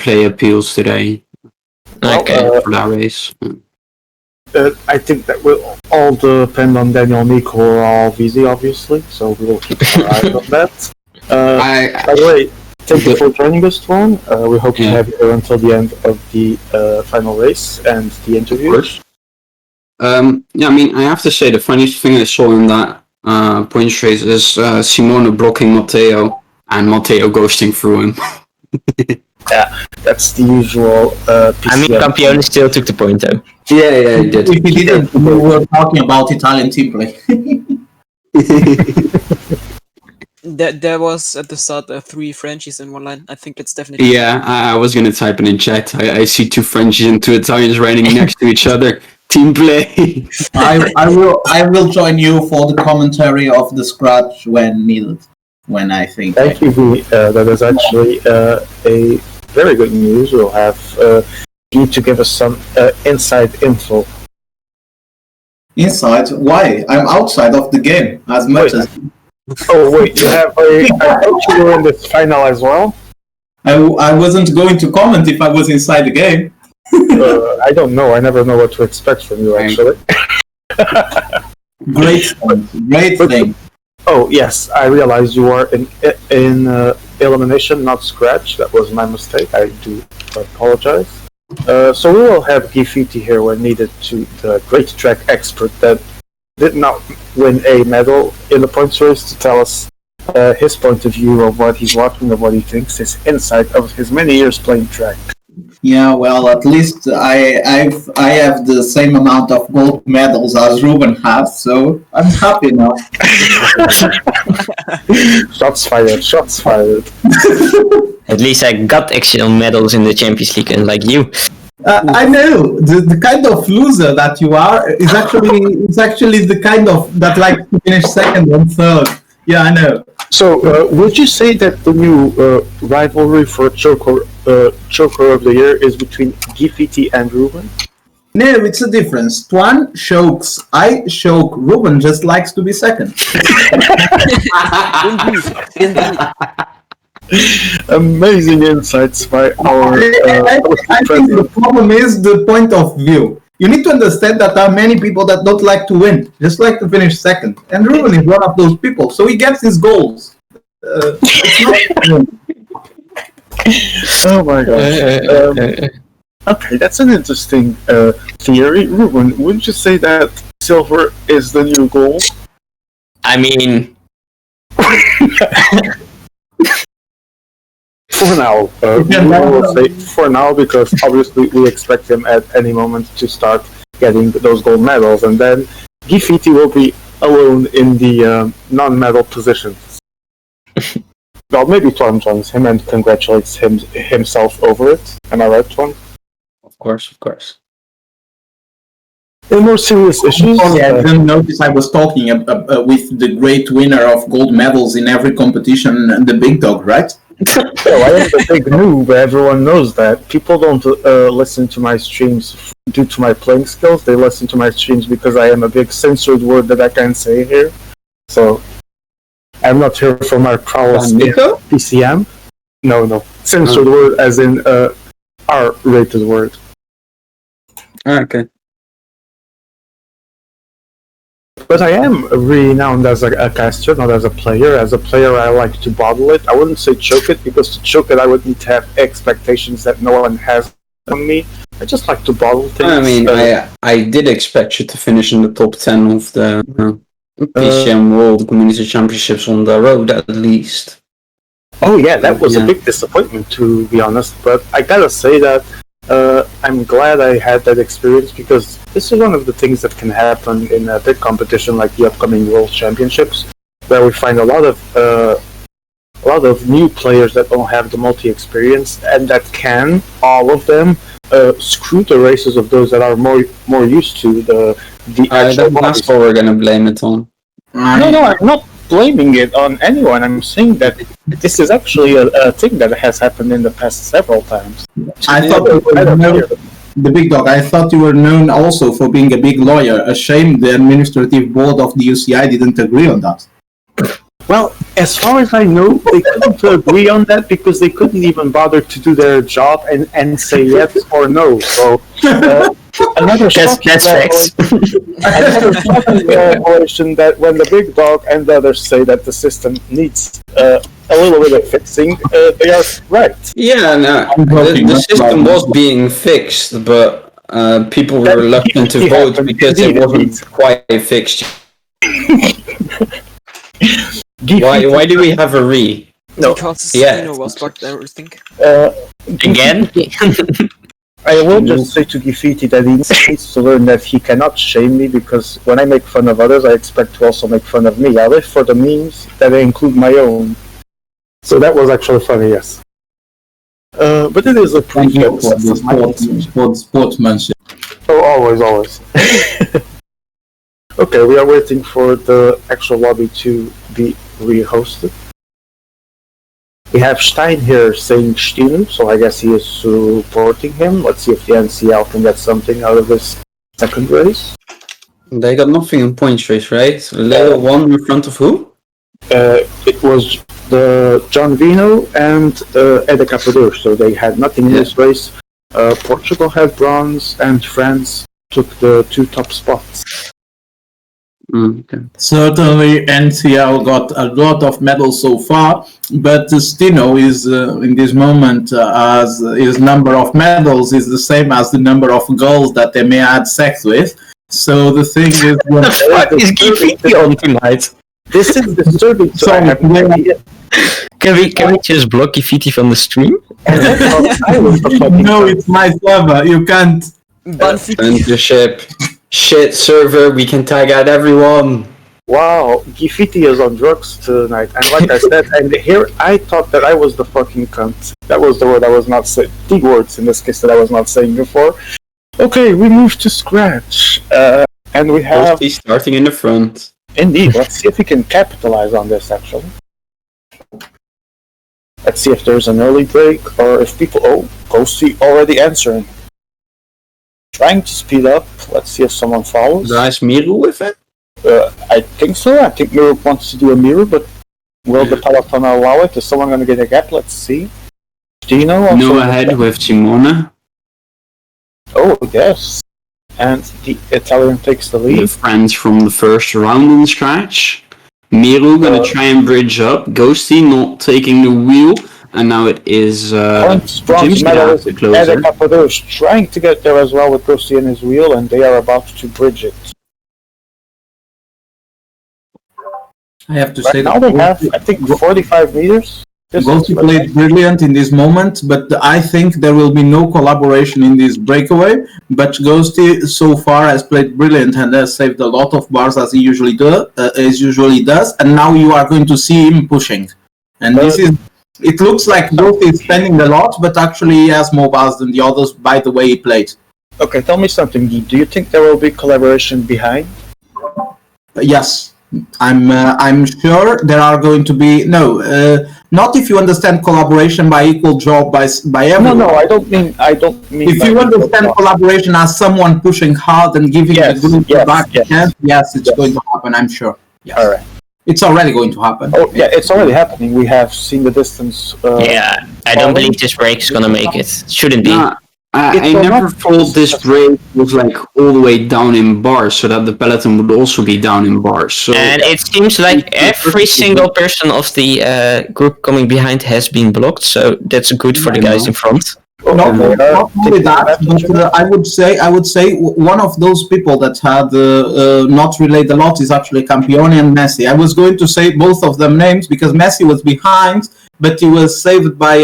gameplay appeals today for that race. I think that will all depend on Daniel, Nico, or all VZ, obviously. So we will keep our eyes on that. By the way, thank you for joining us, Tuan. We hope to have you until the end of the final race and the interview. Of course. I mean, I have to say the funniest thing I saw in that points race is Simone blocking Matteo and Matteo ghosting through him. Yeah, that's the usual PCM. I mean, Campione still took the point though. Yeah, he did. If he didn't, we were talking about Italian team play. There was at the start 3 Frenchies in one line. I think it's definitely. Yeah, I was gonna type it in chat. I see 2 Frenchies and 2 Italians riding next to each other. Team play. I will join you for the commentary of the scratch when needed. When I think. Thank you, V. That is actually a very good news. We'll have you to give us some inside info. Inside? Why? I'm outside of the game as much as. Oh wait, you have I thought you were in this final as well. I wasn't going to comment if I was inside the game. I don't know. I never know what to expect from you, actually. Great thing. Oh yes, I realized you are in elimination, not scratch. That was my mistake. I do apologize. So we will have Gifiti here when needed, to the great track expert that did not win a medal in the points race, to tell us his point of view of what he's watching, of what he thinks, his insight of his many years playing track. Yeah, well, at least I have the same amount of gold medals as Ruben has, so I'm happy now. Shots fired, shots fired. At least I got actual medals in the Champions League, unlike you. I know the kind of loser that you are is actually the kind of that likes to finish second and third. Yeah, I know. So, would you say that the new rivalry for Choker of the Year is between Gifiti and Ruben? No, it's a difference. Tuan chokes, I choke. Ruben just likes to be second. Indeed. Amazing insights by our. I think the problem is the point of view. You need to understand that there are many people that don't like to win, just like to finish second. And Ruben is one of those people, so he gets his goals. Oh my gosh. Okay, that's an interesting theory. Ruben, wouldn't you say that silver is the new gold? I mean, for now, we will say for now, because obviously we expect him at any moment to start getting those gold medals, and then Gifiti will be alone in the non-medal positions. Well, maybe Tuan joins him and congratulates himself over it. Am I right, Tuan? Of course. In more serious issues... Sorry, I didn't notice I was talking with the great winner of gold medals in every competition, the big dog, right? No, I am the big noob, everyone knows that. People don't listen to my streams due to my playing skills, they listen to my streams because I am a big censored word that I can't say here. So, I'm not here for my prowess in PCM. No. Censored word as in R-rated word. Okay. But I am renowned as a caster, not as a player. As a player, I like to bottle it. I wouldn't say choke it, because to choke it, I would need to have expectations that no one has on me. I just like to bottle things. I mean, I did expect you to finish in the top 10 of the PCM World Community Championships on the road, at least. Oh yeah, that was a big disappointment, to be honest. But I gotta say that I'm glad I had that experience, because this is one of the things that can happen in a big competition like the upcoming World Championships, where we find a lot of new players that don't have the multi-experience, and that can, all of them, screw the races of those that are more used to the actual that's what we're gonna blame it on. No, I'm not blaming it on anyone. I'm saying that this is actually a thing that has happened in the past several times. I thought the big dog. I thought you were known also for being a big lawyer. A shame the administrative board of the UCI didn't agree on that. Well, As far as I know, they couldn't agree on that because they couldn't even bother to do their job and say yes or no. So another That's facts. another shocking revelation that when the big dog and the others say that the system needs a little bit of fixing, they are right. Yeah, no, the system was being fixed, but people were reluctant to vote because it wasn't quite fixed. Why do we have a re? No. Because Yeah. was bugged everything. Again? I will just say to Gifiti that he needs to learn that he cannot shame me because when I make fun of others, I expect to also make fun of me. I live for the memes that include my own. So that was actually funny, yes. But it is a proof Thank you that for the sportsmanship. Oh, always. Okay, we are waiting for the actual lobby to be re-hosted. We have Stein here saying Stinu, so I guess he is supporting him. Let's see if the NCL can get something out of this second race. They got nothing in points race, right? Level 1 in front of who? It was the John Vino and Ede Capador, so they had nothing in this race. Portugal had bronze, and France took the 2 top spots. Okay. Certainly, NCL got a lot of medals so far, but Stino is in this moment as his number of medals is the same as the number of girls that they may have sex with. So the thing is, What the fuck is Gifiti on tonight? This is disturbing. So I Sorry, have no idea. Can we just block Gifiti from the stream? no, it's my server. You can't. Censorship. Shit server, we can tag out everyone. Wow, Gifiti is on drugs tonight, and like I said, and here I thought that I was the fucking cunt. That was the word I was not saying. The words in this case that I was not saying before. Okay, we move to scratch, and we have Ghosty starting in the front. indeed. Let's see if we can capitalize on this. Actually, let's see if there's an early break or if people. Oh, Ghosty already answering. Trying to speed up. Let's see if someone follows. Is Miru with it? I think so. I think Miru wants to do a mirror, but will the peloton allow it? Is someone going to get a gap? Let's see. Dino also. No ahead with Simona. Oh, yes. And the Italian takes the The lead. friends from the first round in scratch. Miru gonna try and bridge up. Ghosty not taking the wheel. And now it is Bronze Jim's gonna have medalist to close Ede her. Capador is trying to get there as well with Ghosty in his wheel, and they are about to bridge it. I have to Right say now that they have, I think, 45 meters. Ghosty played brilliant in this moment, but I think there will be no collaboration in this breakaway. But Ghosty so far has played brilliant and has saved a lot of bars as he usually does. And now you are going to see him pushing. And this is. It looks like Ghosty is spending a lot, but actually he has more bars than the others by the way he played. Okay, tell me something, Guy. Do you think there will be collaboration behind? Yes, I'm sure there are going to be not if you understand collaboration by equal job by everyone. No, I don't mean. If you understand collaboration as someone pushing hard and giving Yes, the group yes, back yes. hand, yes, it's going to happen. I'm sure. Yes. All right. It's already going to happen. Oh, yeah, it's already happening. We have seen the distance. Yeah, I don't believe this break is gonna make it. Shouldn't be. Nah, I never thought this break was like all the way down in bars, so that the peloton would also be down in bars. So And it seems like every single person of the group coming behind has been blocked, so that's good for the guys in front. Not only that, but I would say one of those people that had not relayed a lot is actually Campione and Messi. I was going to say both of them names because Messi was behind, but he was saved by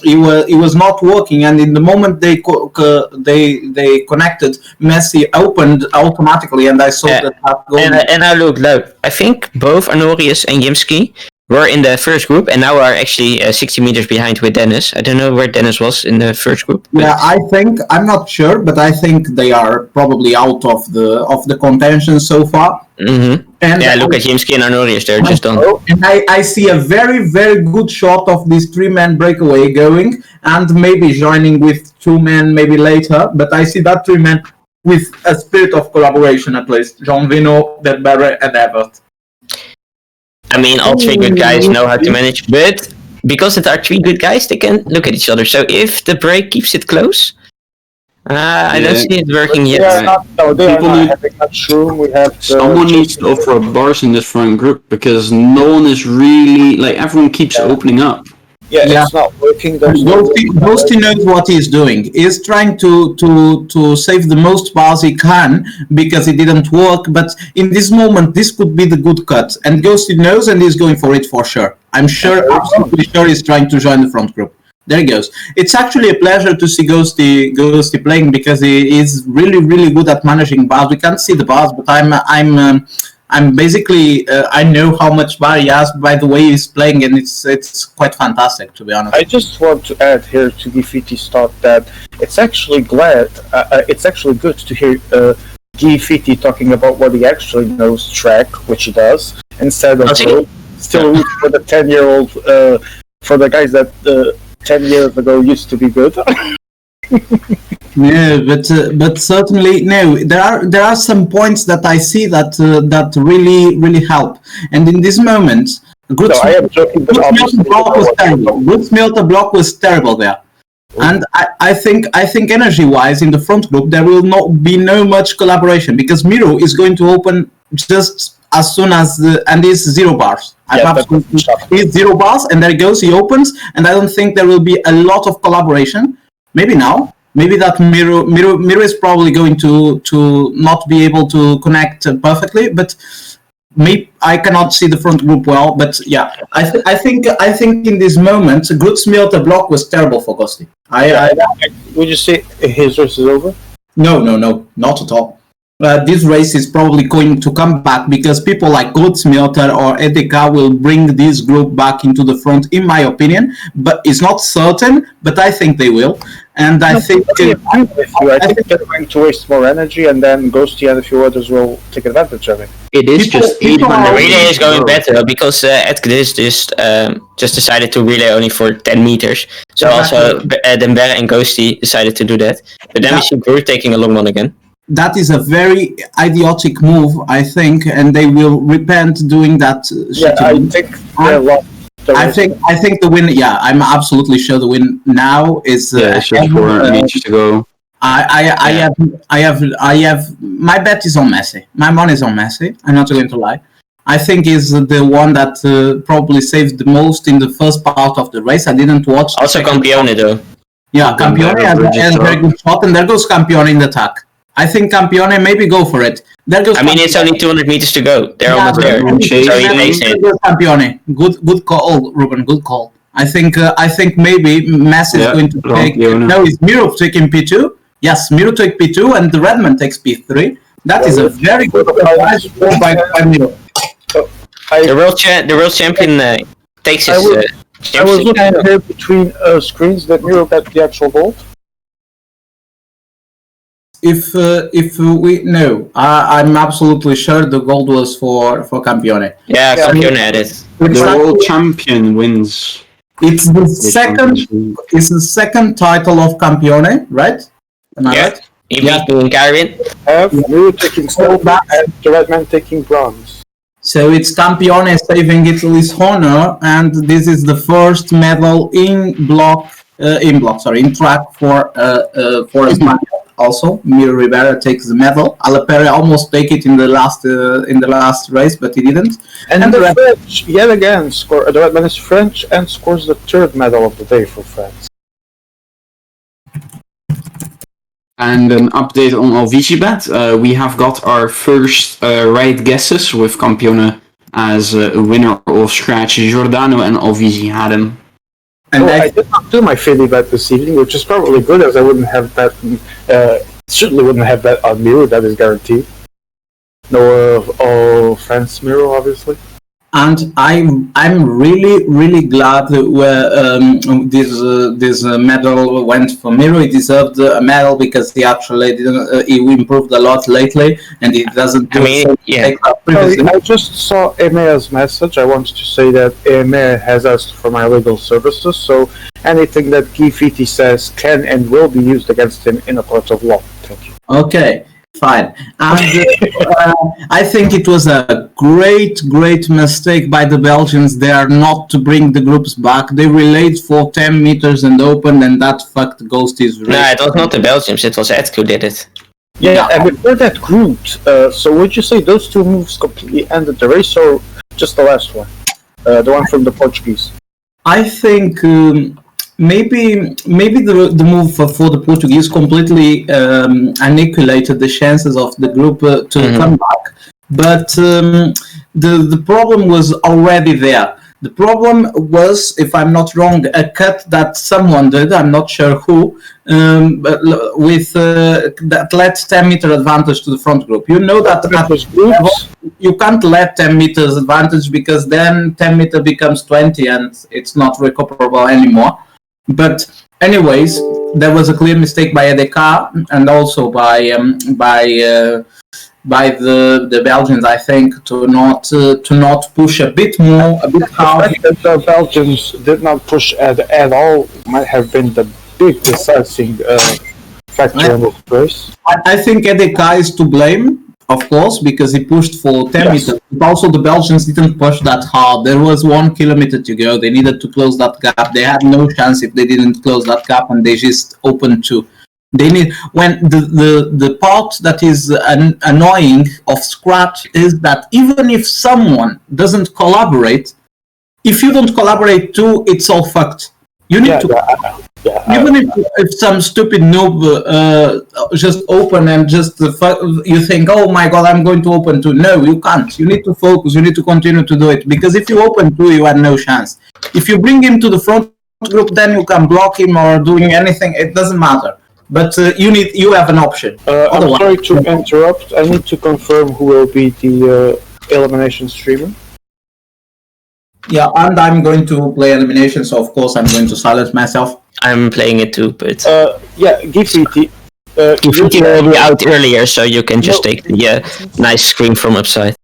he was not working, and in the moment they connected, Messi opened automatically, and I saw that goal. And now look, I think both Honorius and Jimski were in the first group, and now are actually 60 meters behind with Dennis. I don't know where Dennis was in the first group. Yeah, I think I'm not sure, but I think they are probably out of the contention so far. Mm-hmm. And yeah, look at Jimski and Honorius; they're just done. And I see a very, very good shot of this 3-man breakaway going, and maybe joining with 2 men maybe later. But I see that 3 men with a spirit of collaboration at least. John Vino, Del Barre, and Everett. I mean, all three good guys know how to manage, but because it are three good guys, they can look at each other. So if the break keeps it close, I don't see it working They yet. are not, no, they are People not need- having much room. We have Someone needs to offer up bars in this front group because no one is really like everyone keeps opening up. Yeah, Yeah. it's not working. There's no Ghosty knows what he's doing. He's trying to save the most bars he can because it didn't work. But in this moment, this could be the good cut, and Ghosty knows and he's going for it for sure. I'm sure, absolutely sure, he's trying to join the front group. There he goes. It's actually a pleasure to see Ghosty playing because he is really good at managing bars. We can't see the bars, but I'm basically I know how much bar he has by the way he's playing, and it's quite fantastic, to be honest. I just want to add here to Gifiti's thought that it's actually good to hear Gifiti talking about what he actually knows track, which he does, instead of still root for the 10-year-old for the guys that 10 years ago used to be good. No, but certainly no. There are some points that I see that really help. And in this moment, No, I am joking, but obviously block was terrible. Good block was terrible there. And I think energy-wise in the front group there will not be no much collaboration because Miro is going to open just as soon as and he's 0 bars. He's 0 bars and there he goes, he opens, and I don't think there will be a lot of collaboration. Maybe now. Maybe that Miro is probably going to not be able to connect perfectly, but I cannot see the front group well. But yeah, I think in this moment, good Smelter block was terrible for Ghosty. Would you say his race is over? No, not at all. This race is probably going to come back because people like Goldsmelter or Edeka will bring this group back into the front, in my opinion. But it's not certain, but I think they will. And I think I think they're going to waste more energy, and then Ghosty and a few others will take advantage of it. It is just 800. The relay is going better because Edkis just decided to relay only for 10 meters. So also Dembele and Ghosty decided to do that. But then we see Brew taking a long one again. That is a very idiotic move, I think, and they will repent doing that. I think they're lost. I think the win. Yeah, I'm absolutely sure the win now is. It's just 400 meters to go. I have. My bet is on Messi. My money is on Messi. I'm not going to lie. I think is the one that probably saved the most in the first part of the race. I didn't watch. Also Campione though. Yeah, Campione has a very good shot, and there goes Campione in the attack. I think Campione maybe go for it. There goes. I mean, it's only 200 meters to go. They're almost there. So he makes it. Campione. Good call, Ruben. Good call. I think maybe Messi is going to take. No, it's Miro taking P2. Yes, Miro take P2, and the Redman takes P3. That is a very good advice by Miro. The world champion takes his. I was looking here between screens that Miro got the actual gold. If we no, I'm absolutely sure the gold was for Campione. Yeah, Campione had it. The world champion wins. It's the second title of Campione, right? Am I right? He beat Kyrian. Miro taking silver and the Redman taking bronze. So it's Campione saving Italy's honor, and this is the first medal in track for España. Also, Miro Rivera takes the medal. Alapere almost take it in the last race, but he didn't. And the French yet again score. The Redman is French and scores the third medal of the day for France. And an update on Alvisibet. We have got our first right guesses with Campione as a winner of Scratch. Giordano and Alvisi had him. And I did not do my Philly bet this evening, which is probably good, as I wouldn't have bet. Certainly wouldn't have bet on Miro. That is guaranteed. No, France Miro, obviously. And I'm really glad this medal went for Miro. He deserved a medal because he actually he improved a lot lately, and he doesn't. I just saw Emea's message. I wanted to say that Emea has asked for my legal services, so anything that Gifiti says can and will be used against him in a court of law. Thank you. Okay. fine. And I think it was a great mistake by the Belgians there not to bring the groups back. They relayed for 10 meters and opened, and that fucked Ghosty's race. No, it was not the Belgians, it was Ed who did it. Yeah, and before that group, so would you say those two moves completely ended the race, or just the last one? The one from the Portuguese? I think maybe the move for the Portuguese completely annihilated the chances of the group to come back. But the problem was already there. The problem was, if I'm not wrong, a cut that someone did, I'm not sure who, but with that led 10 meter advantage to the front group. You know that you can't let 10 meters advantage, because then 10 meter becomes 20 and it's not recoverable anymore. But anyways, there was a clear mistake by EDK and also by the Belgians, I think, to not push a bit more, a bit harder. That the Belgians did not push at all might have been the big deciding factor in this race. I think EDK is to blame, of course, because he pushed for 10 meters. But also the Belgians didn't push that hard. There was 1 kilometer to go. They needed to close that gap. They had no chance if they didn't close that gap, and they just opened 2. They need, when the part that is annoying of Scratch is that even if someone doesn't collaborate, if you don't collaborate too, it's all fucked. You need to. Even if some stupid noob just open and just you think, oh my god, I'm going to open 2. No, you can't. You need to focus. You need to continue to do it, because if you open 2, you have no chance. If you bring him to the front group, then you can block him or doing anything. It doesn't matter. But you have an option. I'm sorry to interrupt. I need to confirm who will be the elimination streamer. Yeah, and I'm going to play elimination, so of course I'm going to silence myself. I'm playing it too, but yeah, Gifty. Gifty will be out earlier, so you can just take the nice screen from upside.